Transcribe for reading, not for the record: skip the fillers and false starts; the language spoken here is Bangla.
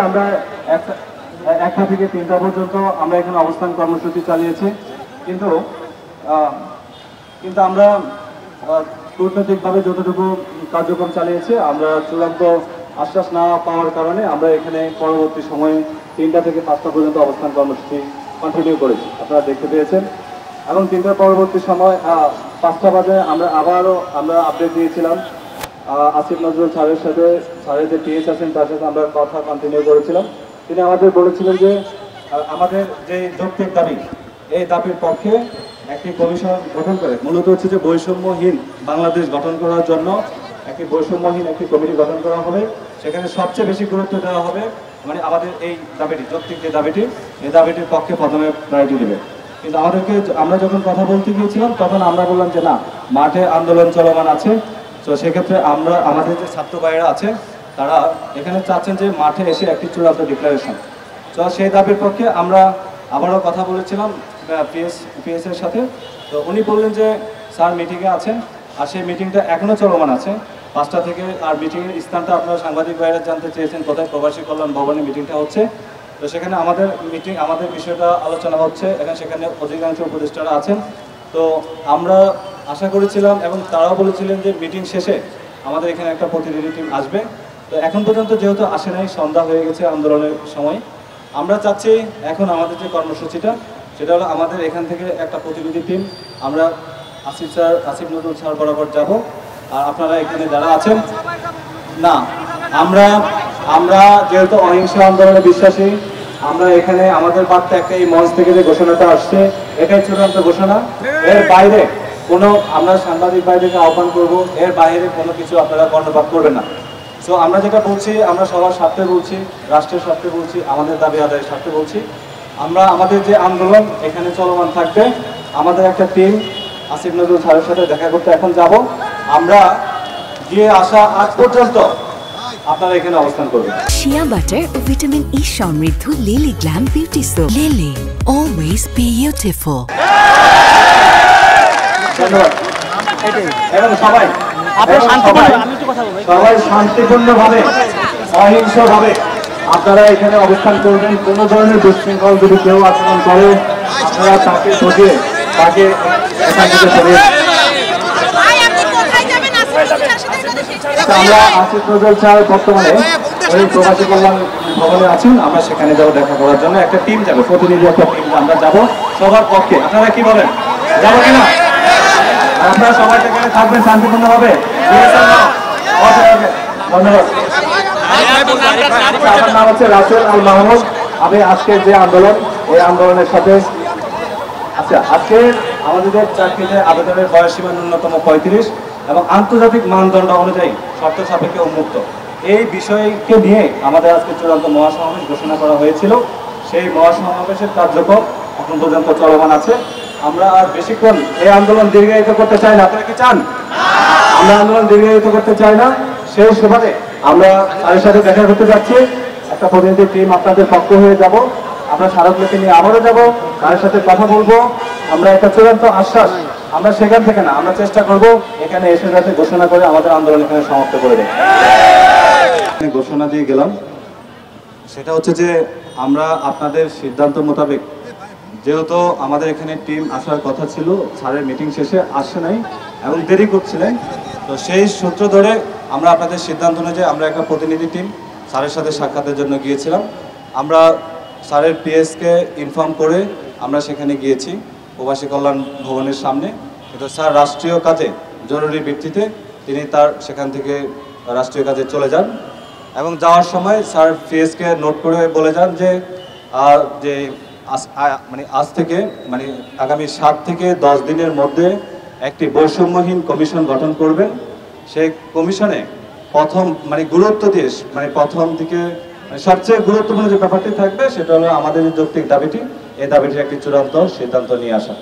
আমরা একটা থেকে 3টা পর্যন্ত আমরা এখানে অবস্থান কর্মসূচি চালিয়েছি, কিন্তু আমরা কূটনৈতিকভাবে যতটুকু কার্যক্রম চালিয়েছি, আমরা চূড়ান্ত আশ্বাস না পাওয়ার কারণে আমরা এখানে পরবর্তী সময়ে 3টা থেকে 5টা পর্যন্ত অবস্থান কর্মসূচি কন্টিনিউ করেছি, আপনারা দেখতে পেয়েছেন। এবং 3টার পরবর্তী সময় 5টা বাজে আমরা আপডেট দিয়েছিলাম আসিফ নজরুল স্যারের সাথে, স্যারের যে পিএস আছেন তার সাথে আমরা কথা কন্টিনিউ করেছিলাম। তিনি আমাদের বলেছিলেন যে আমাদের যে যৌক্তিক দাবি, এই দাবির পক্ষে একটি কমিশন গঠন করে, মূলত হচ্ছে যে বৈষম্যহীন বাংলাদেশ গঠন করার জন্য একটি বৈষম্যহীন একটি কমিটি গঠন করা হবে। সেখানে সবচেয়ে বেশি গুরুত্ব দেওয়া হবে মানে আমাদের এই দাবিটি, যৌক্তিক যে দাবিটি, এই দাবিটির পক্ষে প্রথমে প্রায়োরিটি দেবে। কিন্তু আমরা যখন কথা বলতে গিয়েছিলাম তখন আমরা বললাম যে না, মাঠে আন্দোলন চলমান আছে, তো সেক্ষেত্রে আমাদের যে ছাত্র ভাইয়েরা আছে তারা এখানে চাচ্ছেন যে মাঠে এসে একটি চূড়ান্ত ডিক্লারেশন। তো সেই দাবির পক্ষে আমরা আবারও কথা বলেছিলাম পিএস এর সাথে। তো উনি বললেন যে স্যার মিটিংয়ে আছেন, আর সেই মিটিংটা এখনও চলমান আছে 5টা থেকে। আর মিটিংয়ের স্থানটা আপনারা সাংবাদিক ভাইয়েরা জানতে চেয়েছেন কোথায়, প্রবাসী কল্যাণ ভবনে মিটিংটা হচ্ছে। তো সেখানে আমাদের বিষয়টা আলোচনা হচ্ছে, সেখানে অধিকাংশ উপদেষ্টারা আছেন। তো আমরা আশা করেছিলাম এবং তারাও বলেছিলেন যে মিটিং শেষে আমাদের এখানে একটা প্রতিনিধি টিম আসবে। তো এখন পর্যন্ত যেহেতু আসে নাই, সন্ধ্যা হয়ে গেছে আন্দোলনের সময়, আমরা চাচ্ছি এখন আমাদের যে কর্মসূচিটা সেটা হলো আমাদের এখান থেকে একটা প্রতিনিধি টিম আমরা আসিফ নজরুল স্যার বরাবর যাব। আর আপনারা এখানে যারা আছেন, না আমরা যেহেতু অহিংস আন্দোলনে বিশ্বাসী, আমরা এখানে আমাদের বার্তা একটা, এই মঞ্চ থেকে যে ঘোষণাটা আসছে এটাই চূড়ান্ত ঘোষণা। এর বাইরে কোনো আমরা সাংবাদিক বাইরেকে আহ্বান করব, এর বাইরে কোনো কিছু আপনারা কর্ণপাত করবেন না। সো আমরা যেটা বলছি, আমরা সবার স্বার্থে বলছি, রাষ্ট্রের স্বার্থে বলছি, আমাদের দাবি আদায়ের স্বার্থে বলছি। আমাদের যে আন্দোলন এখানে চলমান থাকবে। আমাদের একটা টিম আসিফ নজরুল স্যারের সাথে দেখা করতে এখন যাব। আমরা গিয়ে আসা আজ পর্যন্ত আপনারা এখানে অবস্থান করবেন। শিয়া বাটার ও ভিটামিন ই সমৃদ্ধ lily glam beauty soap. Lily, always beautiful. ধন্যবাদ। এবং সবাই শান্তিপূর্ণভাবে, অহিংসভাবে আপনারা এখানে অবস্থান করবেন। কোনো ধরনের বিশৃঙ্খল যদি কেউ আচরণ করে, আপনারা তাকে ধরিয়ে তাকে এখান থেকে সরিয়ে। আমরা আসিফ নজরুল স্যার বর্তমানে ওই প্রবাসী কল্যাণ ভবনে আছেন, আমরা সেখানে যাবো দেখা করার জন্য। একটা টিম যাবে, প্রতিনিধি একটা টিম আমরা যাবো সবার পক্ষে। আপনারা কি বলেন, যাবো কিনা? আপনারা সবাই সেখানে থাকবেন শান্তিপূর্ণভাবে। ধন্যবাদ। আমার নাম হচ্ছে রাসেল আল মাহমুদ। আমি আজকের যে আন্দোলন, এই আন্দোলনের সাথে আজকে আমাদের চাকরিতে আবেদনের বয়সসীমা ন্যূনতম 35 এবং আন্তর্জাতিক মানদণ্ড অনুযায়ী শর্ত সাপেক্ষে উন্মুক্ত। এই বিষয়কে নিয়ে আমাদের আজকে চূড়ান্ত মহাসমাবেশ ঘোষণা করা হয়েছিল। সেই মহাসমাবেশের কার্যক্রম এখন পর্যন্ত চলমান আছে। আমরা আর বেশিক্ষণ এই আন্দোলন দীর্ঘায়িত করতে চাই না। আপনারা কি চান? আমরা আন্দোলন দীর্ঘায়িত করতে চাই না। সেই সুবাদে আমরা তাদের সাথে দেখা করতে যাচ্ছি। একটা প্রতিনিধি টিম আপনাদের পক্ষ হয়ে যাব। আমরা স্মারকলিপি নিয়ে আবারও যাব, তাদের সাথে কথা বলবো। আমরা একটা চূড়ান্ত আশ্বাস আমরা সেখান থেকে না, আমরা চেষ্টা করব এখানে এসে যাতে ঘোষণা করে আমাদের আন্দোলন এখানে সমাপ্ত করে দেয়। ঘোষণা দিয়ে গেলাম, সেটা হচ্ছে যে আমরা আপনাদের সিদ্ধান্ত মোতাবেক, যেহেতু আমাদের এখানে টিম আসার কথা ছিল, স্যারের মিটিং শেষে আসে নাই এবং দেরি করছিলেন, তো সেই সূত্র ধরে আমরা আপনাদের সিদ্ধান্ত অনুযায়ী আমরা একটা প্রতিনিধি টিম স্যারের সাথে সাক্ষাতের জন্য গিয়েছিলাম। আমরা স্যারের পিএসকে ইনফর্ম করে আমরা সেখানে গিয়েছি প্রবাসী কল্যাণ ভবনের সামনে। কিন্তু স্যার রাষ্ট্রীয় কাজে জরুরি ভিত্তিতে তিনি সেখান থেকে রাষ্ট্রীয় কাজে চলে যান এবং যাওয়ার সময় স্যার পিএসকে নোট করে বলে যান যে আজ থেকে আগামী 7 থেকে 10 দিনের মধ্যে একটি বৈষম্যহীন কমিশন গঠন করবেন। সেই কমিশনে গুরুত্ব দিয়ে প্রথম দিকে সবচেয়ে গুরুত্বপূর্ণ যে ব্যাপারটি থাকবে সেটা হলো আমাদের যে যৌক্তিক দাবিটি, এই দাবিটির একটি চূড়ান্ত সিদ্ধান্ত নিয়ে আসা।